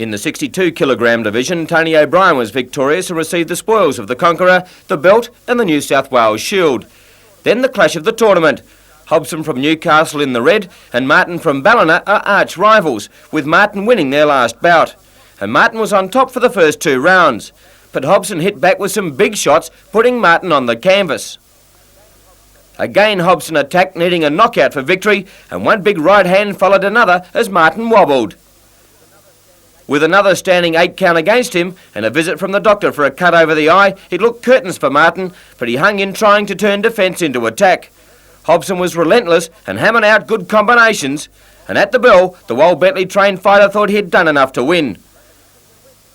In the 62kg division, Tony O'Brien was victorious and received the spoils of the Conqueror, the belt and the New South Wales Shield. Then the clash of the tournament. Hobson from Newcastle in the red and Martin from Ballina are arch rivals, with Martin winning their last bout. And Martin was on top for the first 2 rounds. But Hobson hit back with some big shots, putting Martin on the canvas. Again Hobson attacked, needing a knockout for victory, and one big right hand followed another as Martin wobbled. With another standing 8 count against him and a visit from the doctor for a cut over the eye, it looked curtains for Martin, but he hung in trying to turn defence into attack. Hobson was relentless and hammering out good combinations, and at the bell, the Wold Bentley trained fighter thought he had done enough to win.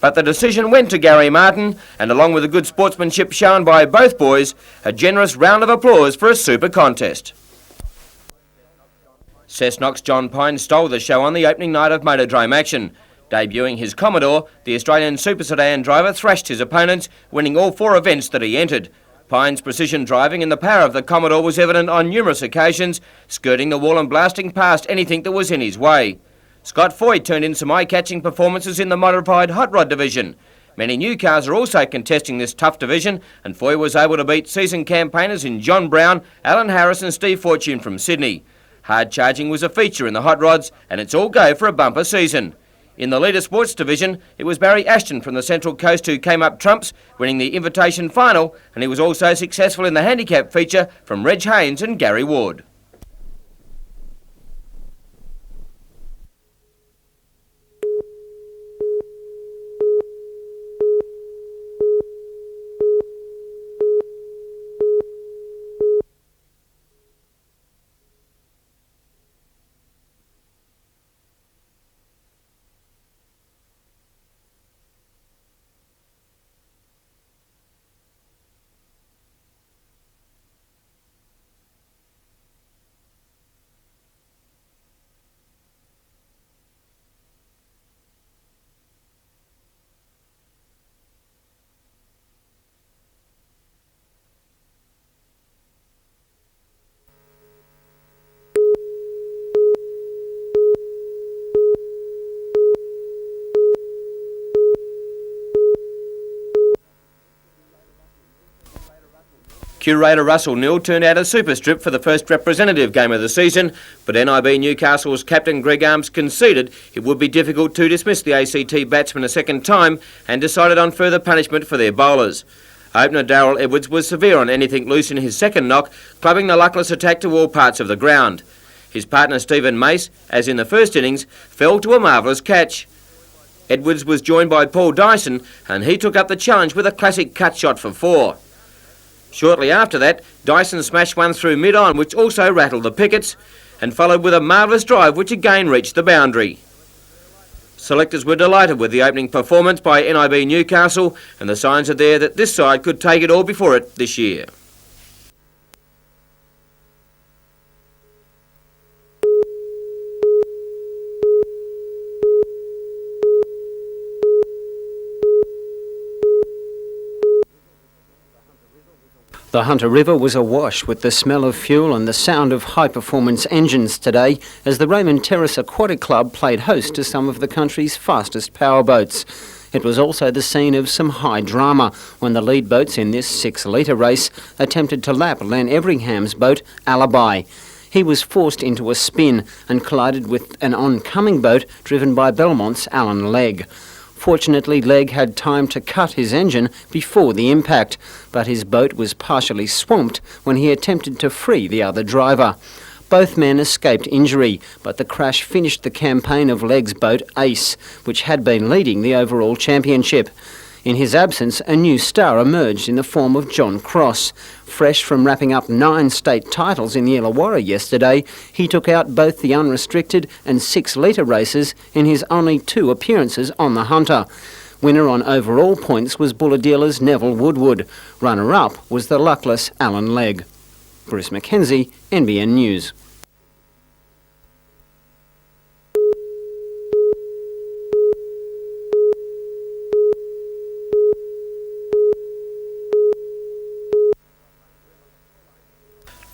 But the decision went to Gary Martin, and along with the good sportsmanship shown by both boys, a generous round of applause for a super contest. Cessnock's John Pine stole the show on the opening night of Motordrome action. Debuting his Commodore, the Australian super sedan driver thrashed his opponents, winning all 4 events that he entered. Pine's precision driving and the power of the Commodore was evident on numerous occasions, skirting the wall and blasting past anything that was in his way. Scott Foy turned in some eye-catching performances in the modified hot rod division. Many new cars are also contesting this tough division, and Foy was able to beat seasoned campaigners in John Brown, Alan Harris and Steve Fortune from Sydney. Hard charging was a feature in the hot rods, and it's all go for a bumper season. In the leader sports division, it was Barry Ashton from the Central Coast who came up trumps, winning the invitation final, and he was also successful in the handicap feature from Reg Haynes and Gary Ward. Curator Russell Neal turned out a super strip for the first representative game of the season, but NIB Newcastle's captain Greg Arms conceded it would be difficult to dismiss the ACT batsmen a second time and decided on further punishment for their bowlers. Opener Darryl Edwards was severe on anything loose in his second knock, clubbing the luckless attack to all parts of the ground. His partner Stephen Mace, as in the first innings, fell to a marvellous catch. Edwards was joined by Paul Dyson, and he took up the challenge with a classic cut shot for 4. Shortly after that, Dyson smashed one through mid-on, which also rattled the pickets, and followed with a marvellous drive which again reached the boundary. Selectors were delighted with the opening performance by NIB Newcastle, and the signs are there that this side could take it all before it this year. The Hunter River was awash with the smell of fuel and the sound of high-performance engines today as the Raymond Terrace Aquatic Club played host to some of the country's fastest powerboats. It was also the scene of some high drama when the lead boats in this 6-litre race attempted to lap Len Everingham's boat, Alibi. He was forced into a spin and collided with an oncoming boat driven by Belmont's Alan Legg. Fortunately, Legg had time to cut his engine before the impact, but his boat was partially swamped when he attempted to free the other driver. Both men escaped injury, but the crash finished the campaign of Legg's boat Ace, which had been leading the overall championship. In his absence, a new star emerged in the form of John Cross. Fresh from wrapping up 9 state titles in the Illawarra yesterday, he took out both the unrestricted and 6-litre races in his only 2 appearances on the Hunter. Winner on overall points was Bulahdealers Neville Woodward. Runner-up was the luckless Alan Legg. Bruce Mackenzie, NBN News.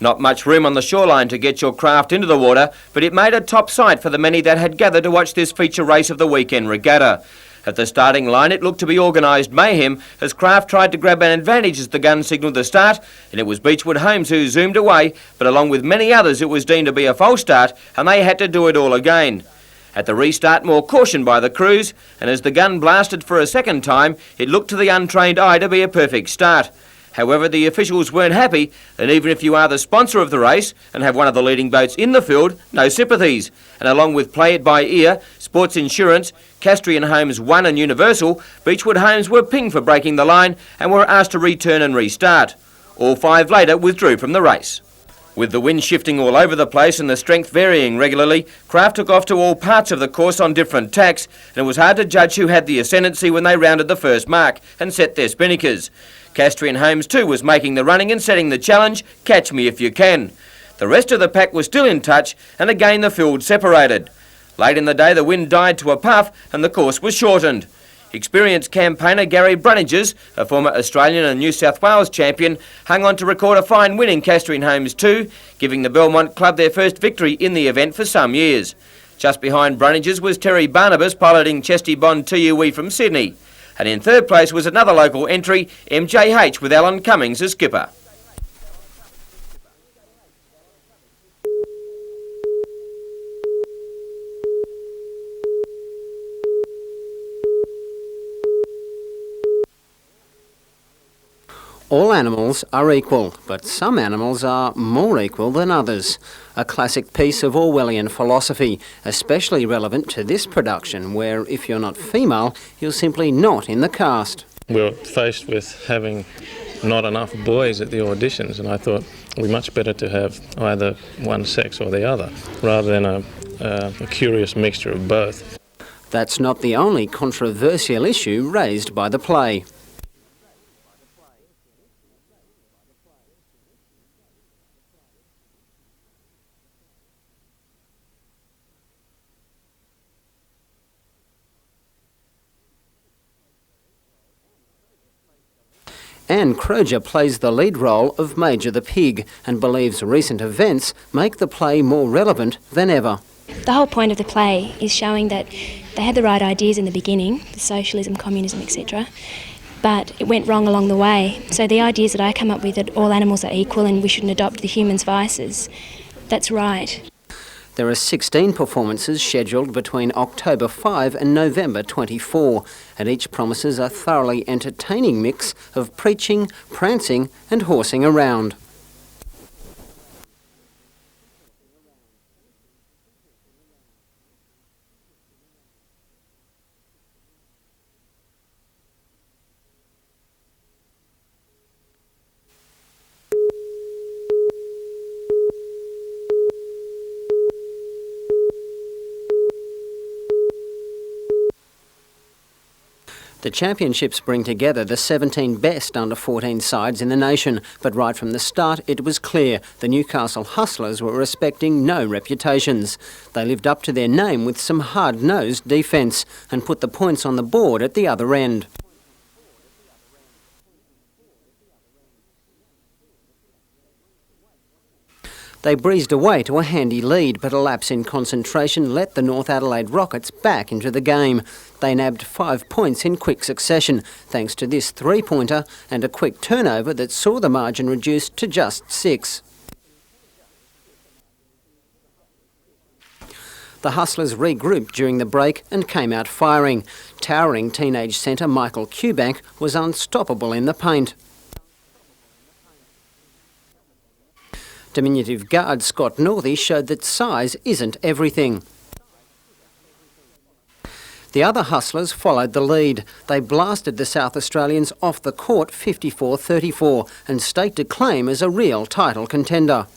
Not much room on the shoreline to get your craft into the water, but it made a top sight for the many that had gathered to watch this feature race of the weekend regatta. At the starting line, it looked to be organised mayhem as craft tried to grab an advantage as the gun signalled the start, and it was Beechwood Homes who zoomed away, but along with many others it was deemed to be a false start and they had to do it all again. At the restart, more caution by the crews, and as the gun blasted for a second time, it looked to the untrained eye to be a perfect start. However, the officials weren't happy, and even if you are the sponsor of the race and have one of the leading boats in the field, no sympathies. And along with Play It By Ear, Sports Insurance, Castrian Homes One and Universal, Beechwood Homes were pinged for breaking the line and were asked to return and restart. All 5 later withdrew from the race. With the wind shifting all over the place and the strength varying regularly, craft took off to all parts of the course on different tacks, and it was hard to judge who had the ascendancy when they rounded the first mark and set their spinnakers. Castrian Homes too was making the running and setting the challenge, catch me if you can. The rest of the pack was still in touch, and again the field separated. Late in the day the wind died to a puff and the course was shortened. Experienced campaigner Gary Brunninges, a former Australian and New South Wales champion, hung on to record a fine win in Castrian Homes too, giving the Belmont club their first victory in the event for some years. Just behind Brunninges was Terry Barnabas piloting Chesty Bond TUE from Sydney. And in third place was another local entry, MJH, with Alan Cummings as skipper. All animals are equal, but some animals are more equal than others. A classic piece of Orwellian philosophy, especially relevant to this production, where if you're not female, you're simply not in the cast. We were faced with having not enough boys at the auditions, and I thought we're much better to have either one sex or the other, rather than a curious mixture of both. That's not the only controversial issue raised by the play. Anne Croger plays the lead role of Major the Pig and believes recent events make the play more relevant than ever. The whole point of the play is showing that they had the right ideas in the beginning, the socialism, communism, etc., but it went wrong along the way. So the ideas that I come up with, that all animals are equal and we shouldn't adopt the human's vices, that's right. There are 16 performances scheduled between October 5 and November 24, and each promises a thoroughly entertaining mix of preaching, prancing and horsing around. The championships bring together the 17 best under-14 sides in the nation, but right from the start it was clear the Newcastle Hustlers were respecting no reputations. They lived up to their name with some hard-nosed defence and put the points on the board at the other end. They breezed away to a handy lead, but a lapse in concentration let the North Adelaide Rockets back into the game. They nabbed 5 points in quick succession, thanks to this three-pointer and a quick turnover that saw the margin reduced to just 6. The Hustlers regrouped during the break and came out firing. Towering teenage centre Michael Cubank was unstoppable in the paint. Diminutive guard Scott Northey showed that size isn't everything. The other Hustlers followed the lead. They blasted the South Australians off the court 54-34 and staked a claim as a real title contender.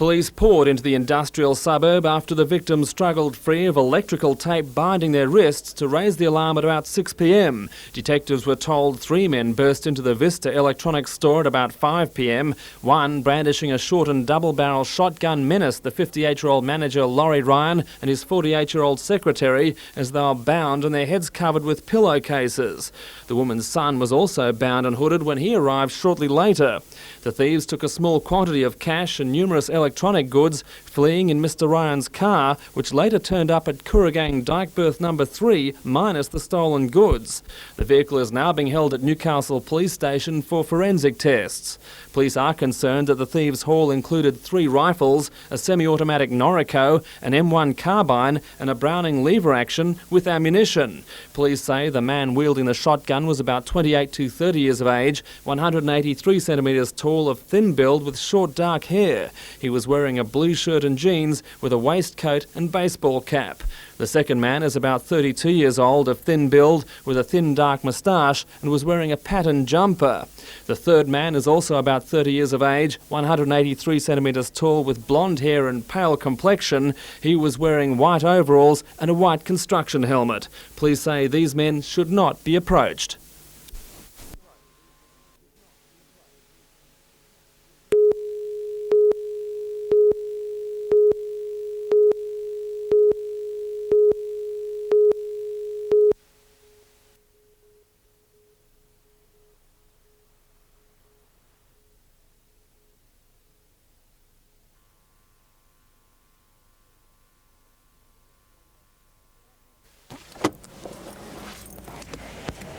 Police poured into the industrial suburb after the victims struggled free of electrical tape binding their wrists to raise the alarm at about 6 p.m. Detectives were told 3 men burst into the Vista electronics store at about 5 p.m. One, brandishing a shortened double-barrel shotgun, menaced the 58-year-old manager Laurie Ryan and his 48-year-old secretary as they were bound and their heads covered with pillowcases. The woman's son was also bound and hooded when he arrived shortly later. The thieves took a small quantity of cash and numerous electronic goods, fleeing in Mr Ryan's car, which later turned up at Kooragang Dykeberth number 3, minus the stolen goods. The vehicle is now being held at Newcastle Police Station for forensic tests. Police are concerned that the thieves' haul included 3 rifles, a semi-automatic Noriko, an M1 carbine and a Browning lever action with ammunition. Police say the man wielding the shotgun was about 28 to 30 years of age, 183 centimetres tall, of thin build with short dark hair. He was wearing a blue shirt and jeans with a waistcoat and baseball cap. The second man is about 32 years old, of thin build, with a thin dark moustache and was wearing a patterned jumper. The third man is also about 30 years of age, 183 centimetres tall, with blonde hair and pale complexion. He was wearing white overalls and a white construction helmet. Police say these men should not be approached.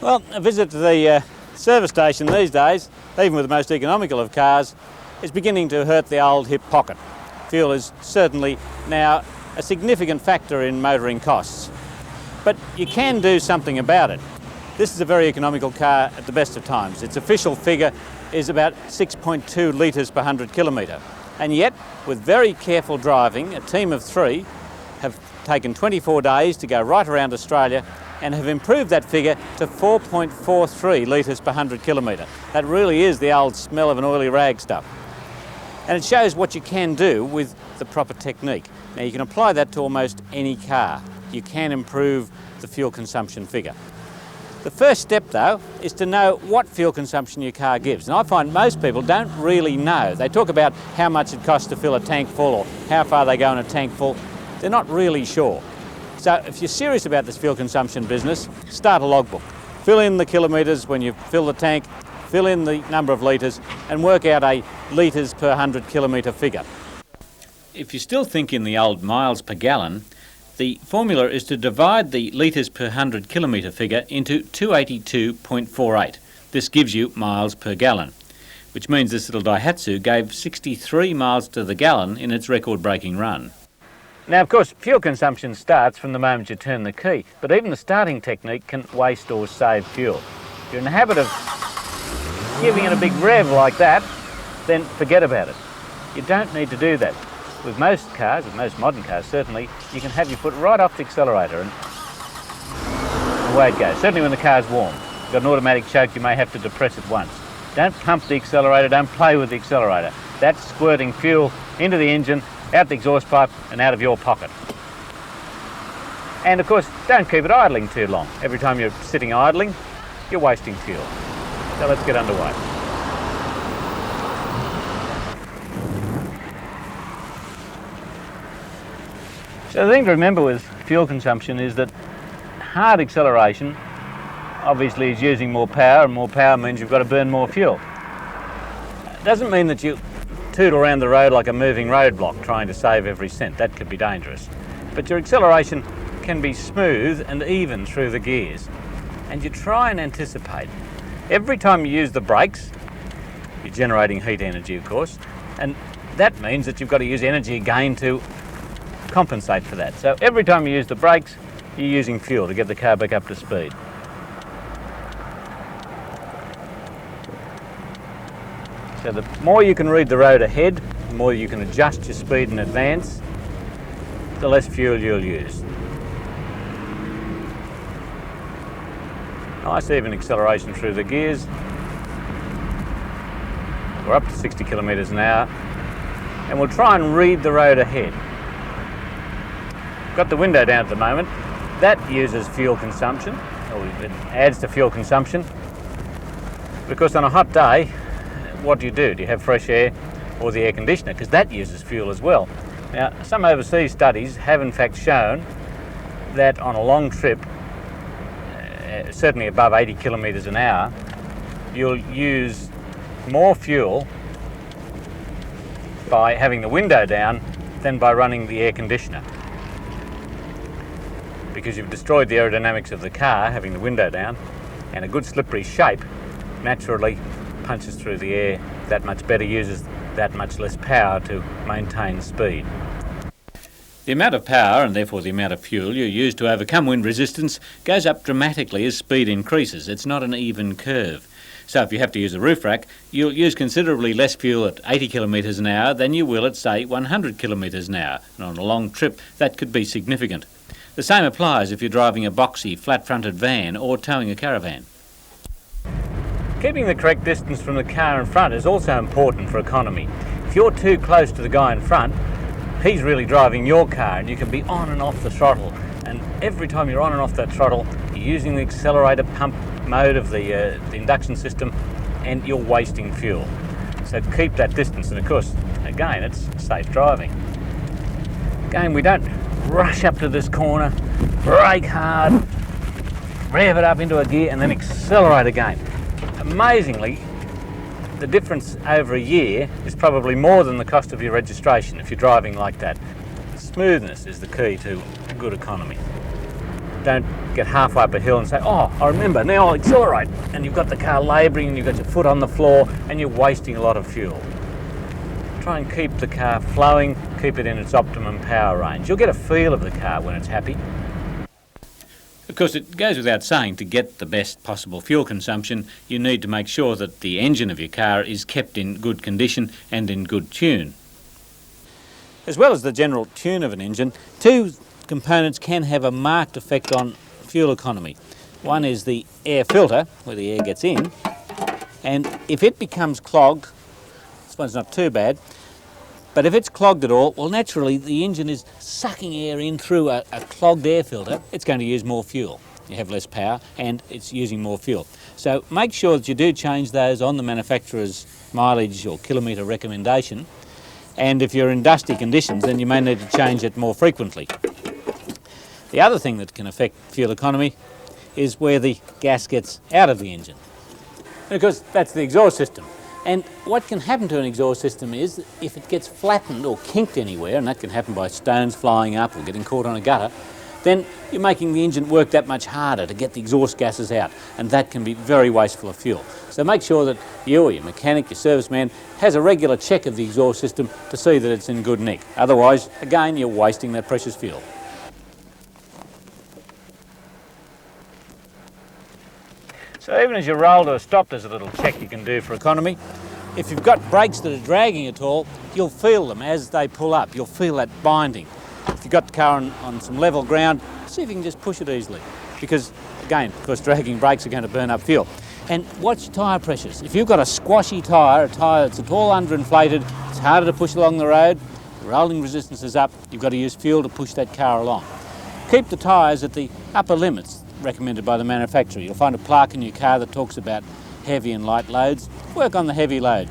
Well, a visit to the service station these days, even with the most economical of cars, is beginning to hurt the old hip pocket. Fuel is certainly now a significant factor in motoring costs. But you can do something about it. This is a very economical car at the best of times. Its official figure is about 6.2 litres per 100 kilometre. And yet, with very careful driving, a team of 3 have taken 24 days to go right around Australia and have improved that figure to 4.43 litres per 100 kilometre. That really is the old smell of an oily rag stuff. And it shows what you can do with the proper technique. Now, you can apply that to almost any car. You can improve the fuel consumption figure. The first step, though, is to know what fuel consumption your car gives. And I find most people don't really know. They talk about how much it costs to fill a tank full or how far they go in a tank full. They're not really sure. So if you're serious about this fuel consumption business, start a logbook. Fill in the kilometres when you fill the tank, fill in the number of litres and work out a litres per 100 kilometre figure. If you still think in the old miles per gallon, the formula is to divide the litres per 100 kilometre figure into 282.48. This gives you miles per gallon, which means this little Daihatsu gave 63 miles to the gallon in its record-breaking run. Now, of course, fuel consumption starts from the moment you turn the key, but even the starting technique can waste or save fuel. If you're in the habit of giving it a big rev like that, then forget about it. You don't need to do that. With most cars, with most modern cars certainly, you can have your foot right off the accelerator and away it goes. Certainly when the car's warm. You've got an automatic choke, you may have to depress it once. Don't pump the accelerator, don't play with the accelerator. That's squirting fuel into the engine, out the exhaust pipe and out of your pocket. And of course, don't keep it idling too long. Every time you're sitting idling, you're wasting fuel. So let's get underway. So the thing to remember with fuel consumption is that hard acceleration obviously is using more power, and more power means you've got to burn more fuel. It doesn't mean that you tootle around the road like a moving roadblock trying to save every cent. That could be dangerous. But your acceleration can be smooth and even through the gears. And you try and anticipate. Every time you use the brakes, you're generating heat energy, of course, and that means that you've got to use energy again to compensate for that. So every time you use the brakes, you're using fuel to get the car back up to speed. So the more you can read the road ahead, the more you can adjust your speed in advance, the less fuel you'll use. Nice even acceleration through the gears. We're up to 60 kilometres an hour. and we'll try and read the road ahead. Got the window down at the moment. That uses fuel consumption, or it adds to fuel consumption, because on a hot day, what do? Do you have fresh air or the air conditioner? Because that uses fuel as well. Now, some overseas studies have in fact shown that on a long trip, certainly above 80 kilometres an hour, you'll use more fuel by having the window down than by running the air conditioner. Because you've destroyed the aerodynamics of the car having the window down, and a good slippery shape naturally punches through the air that much better, uses that much less power to maintain speed. The amount of power, and therefore the amount of fuel you use to overcome wind resistance, goes up dramatically as speed increases. It's not an even curve. So if you have to use a roof rack, you'll use considerably less fuel at 80 kilometres an hour than you will at, say, 100 kilometres an hour. And on a long trip, that could be significant. The same applies if you're driving a boxy, flat-fronted van or towing a caravan. Keeping the correct distance from the car in front is also important for economy. If you're too close to the guy in front, he's really driving your car, and you can be on and off the throttle. And every time you're on and off that throttle, you're using the accelerator pump mode of the induction system, and you're wasting fuel. So keep that distance, and of course, again, it's safe driving. Again, we don't rush up to this corner, brake hard, rev it up into a gear, and then accelerate again. Amazingly, the difference over a year is probably more than the cost of your registration if you're driving like that. Smoothness is the key to good economy. Don't get halfway up a hill and say, oh, I remember, now I'll accelerate. And you've got the car labouring and you've got your foot on the floor and you're wasting a lot of fuel. Try and keep the car flowing, keep it in its optimum power range. You'll get a feel of the car when it's happy. Of course, it goes without saying, to get the best possible fuel consumption, you need to make sure that the engine of your car is kept in good condition and in good tune. As well as the general tune of an engine, two components can have a marked effect on fuel economy. One is the air filter, where the air gets in, and if it becomes clogged, this one's not too bad, but if it's clogged at all, well, naturally the engine is sucking air in through a clogged air filter. It's going to use more fuel. You have less power and it's using more fuel. So make sure that you do change those on the manufacturer's mileage or kilometre recommendation. And if you're in dusty conditions, then you may need to change it more frequently. The other thing that can affect fuel economy is where the gas gets out of the engine, because that's the exhaust system. And what can happen to an exhaust system is that if it gets flattened or kinked anywhere, and that can happen by stones flying up or getting caught on a gutter, then you're making the engine work that much harder to get the exhaust gases out, and that can be very wasteful of fuel. So make sure that you or your mechanic, your serviceman, has a regular check of the exhaust system to see that it's in good nick. Otherwise, again, you're wasting that precious fuel. So even as you roll to a stop, there's a little check you can do for economy. If you've got brakes that are dragging at all, you'll feel them as they pull up. You'll feel that binding. If you've got the car on some level ground, see if you can just push it easily. Because, again, of course, dragging brakes are going to burn up fuel. And watch tyre pressures. If you've got a squashy tyre, a tyre that's all underinflated, it's harder to push along the road, the rolling resistance is up, you've got to use fuel to push that car along. Keep the tyres at the upper limits recommended by the manufacturer. You'll find a plaque in your car that talks about heavy and light loads. Work on the heavy load.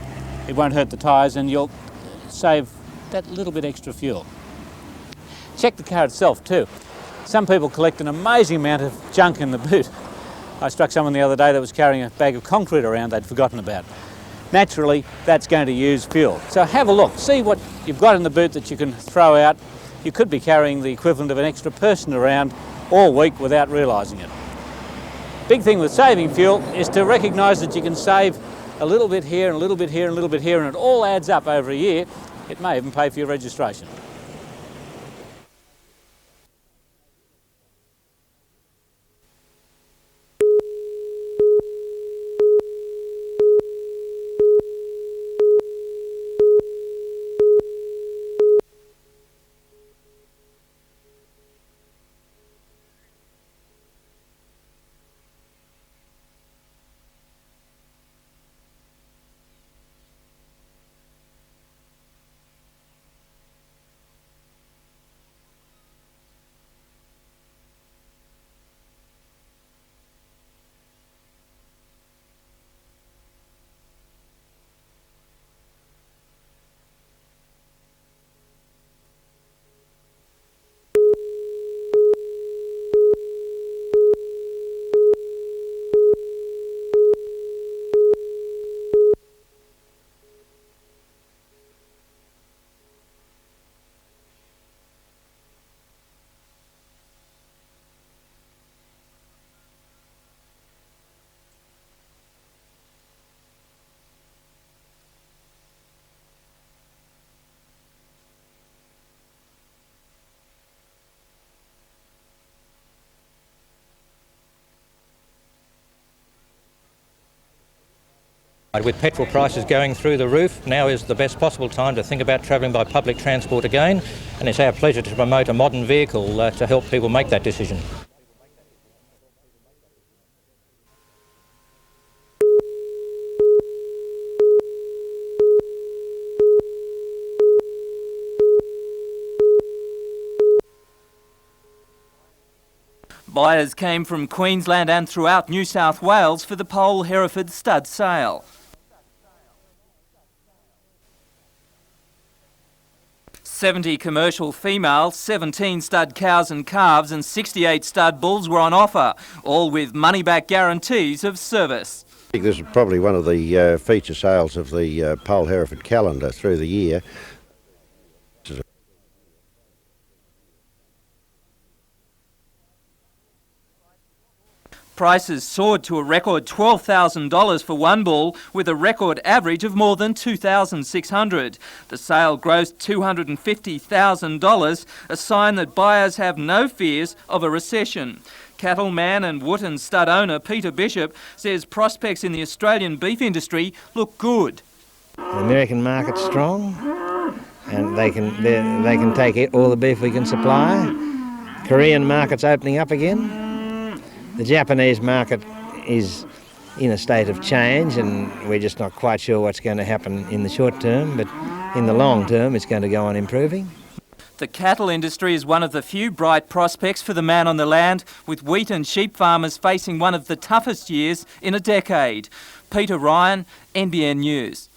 It won't hurt the tyres and you'll save that little bit extra fuel. Check the car itself too. Some people collect an amazing amount of junk in the boot. I struck someone the other day that was carrying a bag of concrete around they'd forgotten about. Naturally, that's going to use fuel. So have a look, see what you've got in the boot that you can throw out. You could be carrying the equivalent of an extra person around all week without realising it. Big thing with saving fuel is to recognise that you can save a little bit here and a little bit here and a little bit here, and it all adds up over a year. It may even pay for your registration. With petrol prices going through the roof, now is the best possible time to think about travelling by public transport again, and it's our pleasure to promote a modern vehicle to help people make that decision. Buyers came from Queensland and throughout New South Wales for the Pole Hereford stud sale. 70 commercial females, 17 stud cows and calves and 68 stud bulls were on offer, all with money-back guarantees of service. I think this is probably one of the feature sales of the Pole Hereford calendar through the year. Prices soared to a record $12,000 for one bull, with a record average of more than $2,600. The sale grossed $250,000, a sign that buyers have no fears of a recession. Cattleman and Wootton stud owner Peter Bishop says prospects in the Australian beef industry look good. The American market's strong, and they can take all the beef we can supply. Korean market's opening up again. The Japanese market is in a state of change, and we're just not quite sure what's going to happen in the short term, but in the long term it's going to go on improving. The cattle industry is one of the few bright prospects for the man on the land, with wheat and sheep farmers facing one of the toughest years in a decade. Peter Ryan, NBN News.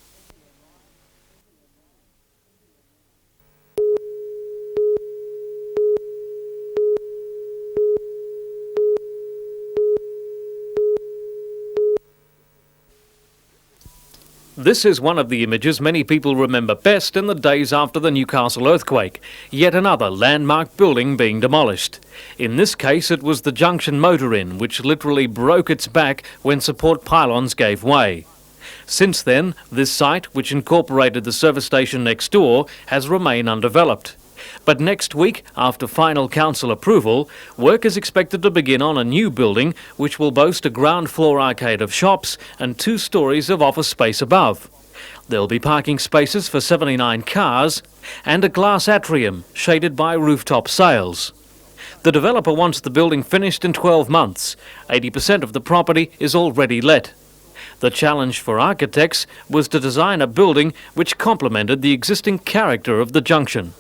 This is one of the images many people remember best in the days after the Newcastle earthquake. Yet another landmark building being demolished. In this case, it was the Junction Motor Inn, which literally broke its back when support pylons gave way. Since then, this site, which incorporated the service station next door, has remained undeveloped. But next week, after final council approval, work is expected to begin on a new building which will boast a ground floor arcade of shops and 2 stories of office space above. There'll be parking spaces for 79 cars and a glass atrium shaded by rooftop sales. The developer wants the building finished in 12 months. 80% of the property is already let. The challenge for architects was to design a building which complemented the existing character of the junction.